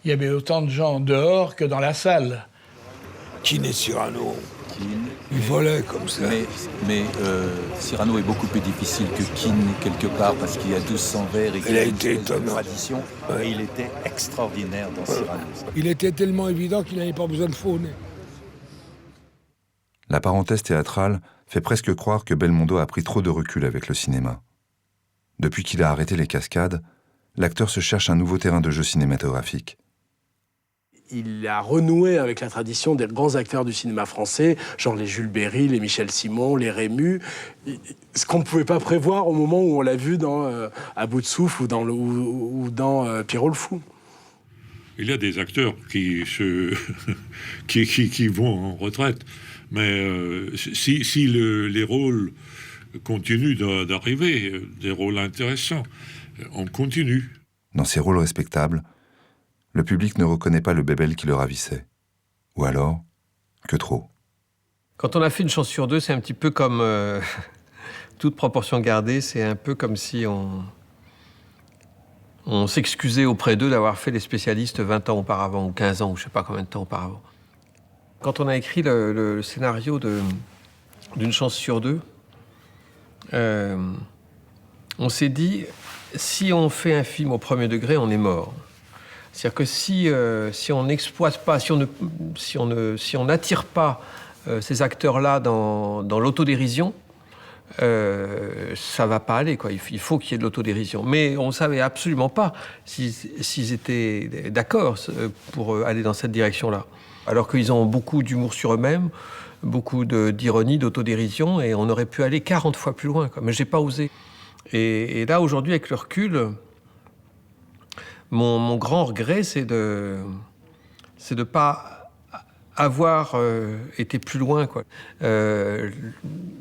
y avait autant de gens dehors que dans la salle. Keane et Cyrano, ils volaient comme ça. Mais Cyrano est beaucoup plus difficile que Keane, quelque part, parce qu'il y a 1200 vers et qu'il y a une tradition. Et il était extraordinaire dans Cyrano. Il était tellement évident qu'il n'avait pas besoin de faune. La parenthèse théâtrale fait presque croire que Belmondo a pris trop de recul avec le cinéma. Depuis qu'il a arrêté les cascades, l'acteur se cherche un nouveau terrain de jeu cinématographique. Il a renoué avec la tradition des grands acteurs du cinéma français, genre les Jules Berry, les Michel Simon, les Rému, ce qu'on ne pouvait pas prévoir au moment où on l'a vu dans À bout de souffle ou dans Pierrot le Fou. Il y a des acteurs qui vont en retraite, mais si les rôles continuent d'arriver, des rôles intéressants, on continue. Dans ces rôles respectables, le public ne reconnaît pas le bébel qui le ravissait. Ou alors, que trop. Quand on a fait Une chance sur deux, c'est un petit peu comme, toute proportion gardée, c'est un peu comme si on s'excusait auprès d'eux d'avoir fait les spécialistes 20 ans auparavant, ou 15 ans, ou je ne sais pas combien de temps auparavant. Quand on a écrit le scénario d'Une chance sur deux, on s'est dit, si on fait un film au premier degré, on est mort. C'est-à-dire que si on n'exploite pas, si on n'attire pas ces acteurs-là dans l'autodérision, ça va pas aller, quoi. Il faut qu'il y ait de l'autodérision. Mais on savait absolument pas s'ils étaient d'accord pour aller dans cette direction-là. Alors qu'ils ont beaucoup d'humour sur eux-mêmes, beaucoup d'ironie, d'autodérision, et on aurait pu aller 40 fois plus loin, quoi. Mais j'ai pas osé. Et là, aujourd'hui, avec le recul, mon grand regret, c'est de pas avoir été plus loin, quoi.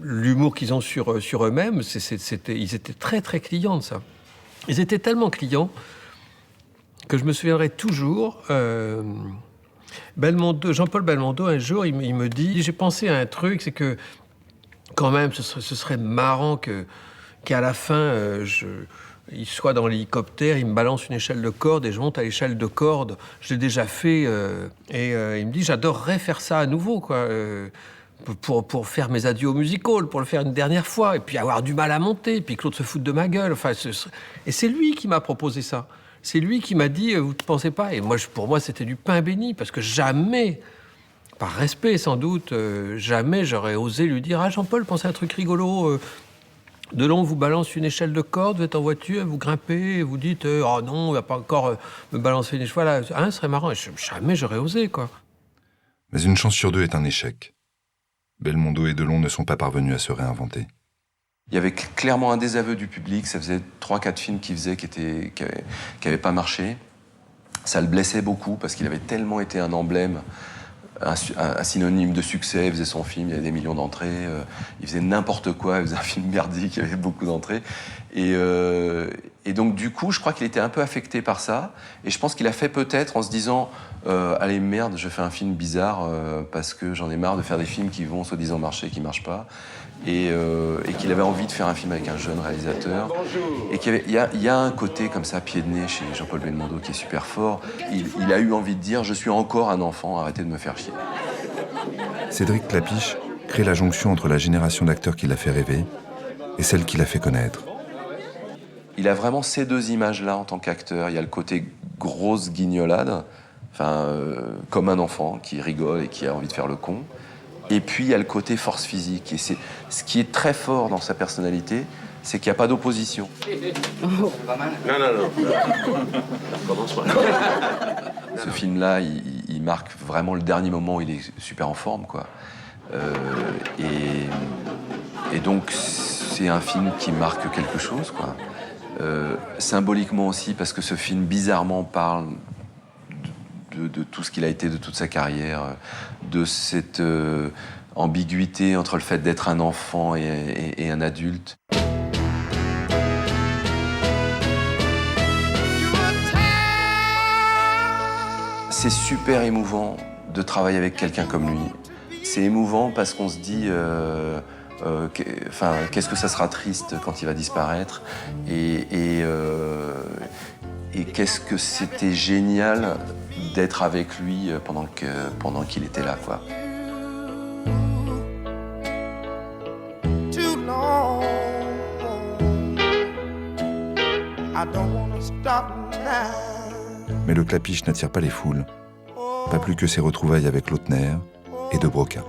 L'humour qu'ils ont sur eux-mêmes, ils étaient très, très clients de ça. Ils étaient tellement clients que je me souviendrai toujours... Jean-Paul Belmondo, un jour, il me dit, j'ai pensé à un truc, c'est que quand même, ce serait marrant qu'à la fin, il soit dans l'hélicoptère, il me balance une échelle de corde et je monte à l'échelle de corde. Je l'ai déjà fait. Il me dit, j'adorerais faire ça à nouveau, quoi. Pour faire mes adieux au musical, pour le faire une dernière fois, et puis avoir du mal à monter, puis que l'autre se foute de ma gueule. Enfin, et c'est lui qui m'a proposé ça. C'est lui qui m'a dit, vous ne pensez pas? Et moi, pour moi, c'était du pain béni, parce que jamais, par respect sans doute, jamais j'aurais osé lui dire, ah Jean-Paul, pensez à un truc rigolo. Delon vous balance une échelle de corde, vous êtes en voiture, vous grimpez, vous dites, oh non, il ne va pas encore me balancer une échelle. Voilà, ce serait marrant. Et jamais j'aurais osé, quoi. Mais une chance sur deux est un échec. Belmondo et Delon ne sont pas parvenus à se réinventer. Il y avait clairement un désaveu du public. Ça faisait 3-4 films qu'il faisait qui n'avaient pas marché. Ça le blessait beaucoup parce qu'il avait tellement été un emblème, un synonyme de succès. Il faisait son film, il y avait des millions d'entrées. Il faisait n'importe quoi, il faisait un film merdique, il y avait beaucoup d'entrées. Et donc du coup, je crois qu'il était un peu affecté par ça. Et je pense qu'il a fait peut-être en se disant allez merde, je fais un film bizarre parce que j'en ai marre de faire des films qui vont soi-disant marcher, qui marchent pas. Et qu'il avait envie de faire un film avec un jeune réalisateur. Et qu'il y a un côté comme ça, pied de nez, chez Jean-Paul Belmondo qui est super fort. Il a eu envie de dire « Je suis encore un enfant, arrêtez de me faire chier ». Cédric Klapisch crée la jonction entre la génération d'acteurs qui l'a fait rêver et celle qui l'a fait connaître. Il a vraiment ces deux images-là en tant qu'acteur. Il y a le côté grosse guignolade, comme un enfant qui rigole et qui a envie de faire le con. Et puis, il y a le côté force physique. Et ce qui est très fort dans sa personnalité, c'est qu'il n'y a pas d'opposition. Oh, pas mal. Non. Commence pas. Ce film-là, il marque vraiment le dernier moment où il est super en forme, quoi. Et donc, c'est un film qui marque quelque chose, quoi. Symboliquement aussi, parce que ce film, bizarrement, parle de tout ce qu'il a été, de toute sa carrière, de cette ambiguïté entre le fait d'être un enfant et un adulte. C'est super émouvant de travailler avec quelqu'un comme lui. C'est émouvant parce qu'on se dit qu'est-ce que ça sera triste quand il va disparaître et qu'est-ce que c'était génial d'être avec lui pendant qu'il était là, quoi. Mais le Klapisch n'attire pas les foules, pas plus que ses retrouvailles avec Lautner et De Broca.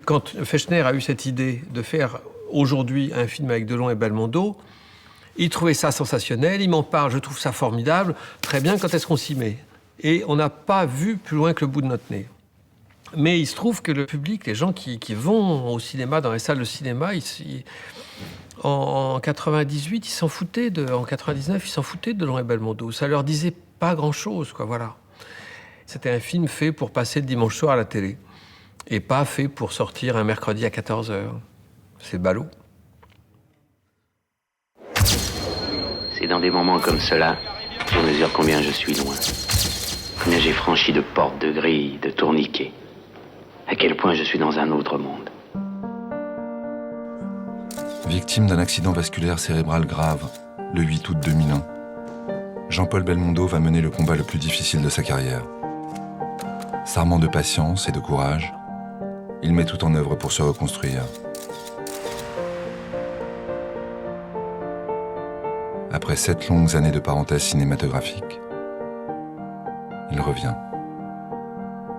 Quand Fechner a eu cette idée de faire aujourd'hui un film avec Delon et Belmondo, il trouvait ça sensationnel, il m'en parle, je trouve ça formidable. Très bien, quand est-ce qu'on s'y met? Et on n'a pas vu plus loin que le bout de notre nez. Mais il se trouve que le public, les gens qui vont au cinéma, dans les salles de cinéma, en 98, ils s'en foutaient en 99, ils s'en foutaient de Delon et Belmondo. Ça leur disait pas grand-chose, quoi, voilà. C'était un film fait pour passer le dimanche soir à la télé. Et pas fait pour sortir un mercredi à 14h. C'est ballot. C'est dans des moments comme cela que je mesure combien je suis loin. Combien j'ai franchi de portes, de grilles, de tourniquets. À quel point je suis dans un autre monde. Victime d'un accident vasculaire cérébral grave, le 8 août 2001, Jean-Paul Belmondo va mener le combat le plus difficile de sa carrière. S'armant de patience et de courage, il met tout en œuvre pour se reconstruire. Après 7 longues années de parenthèse cinématographique, il revient.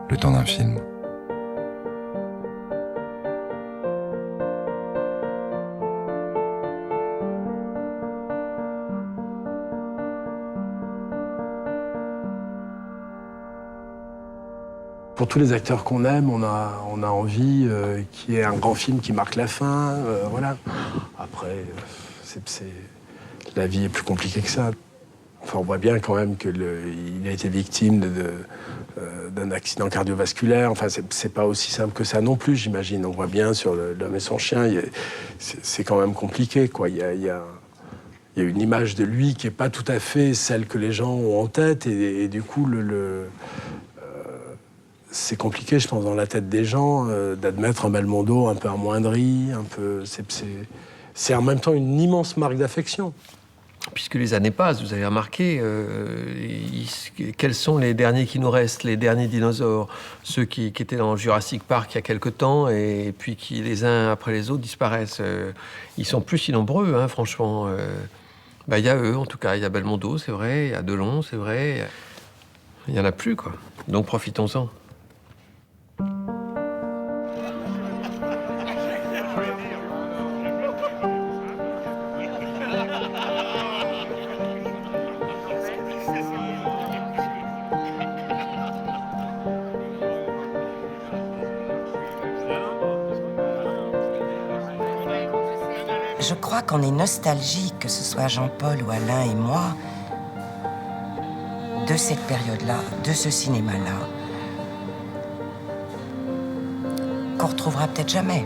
Le temps d'un film. Pour tous les acteurs qu'on aime, on a envie qu'il y ait un grand film qui marque la fin, voilà. Après, la vie est plus compliquée que ça. Enfin, on voit bien quand même qu'il a été victime d'un accident cardiovasculaire. Enfin, c'est pas aussi simple que ça non plus, j'imagine. On voit bien sur L'homme et son chien, c'est quand même compliqué, quoi. Il y a une image de lui qui n'est pas tout à fait celle que les gens ont en tête, et du coup, c'est compliqué, je pense, dans la tête des gens, d'admettre un Belmondo un peu amoindri, un peu. C'est en même temps une immense marque d'affection. Puisque les années passent, vous avez remarqué, quels sont les derniers qui nous restent, les derniers dinosaures, ceux qui étaient dans Jurassic Park il y a quelque temps, et puis qui, les uns après les autres, disparaissent. Ils sont plus si nombreux, hein, franchement. Il y a eux, en tout cas. Il y a Belmondo, c'est vrai. Il y a Delon, c'est vrai. Il n'y en a plus, quoi. Donc profitons-en. Je crois qu'on est nostalgique, que ce soit Jean-Paul ou Alain et moi, de cette période-là, de ce cinéma-là, qu'on retrouvera peut-être jamais.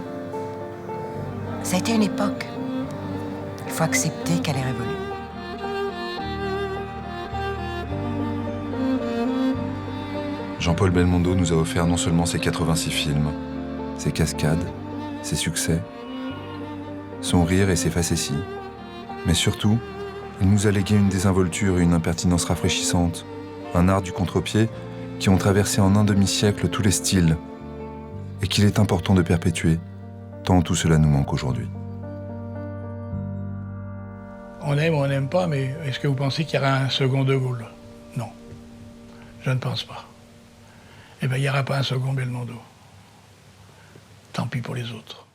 Ça a été une époque. Il faut accepter qu'elle est révolue. Jean-Paul Belmondo nous a offert non seulement ses 86 films, ses cascades, ses succès, son rire et ses facéties, mais surtout, il nous a légué une désinvolture et une impertinence rafraîchissante, un art du contre-pied qui ont traversé en un demi-siècle tous les styles et qu'il est important de perpétuer, tant tout cela nous manque aujourd'hui. On aime ou on n'aime pas, mais est-ce que vous pensez qu'il y aura un second De Gaulle? Non, je ne pense pas. Eh bien, il n'y aura pas un second Belmondo. Tant pis pour les autres.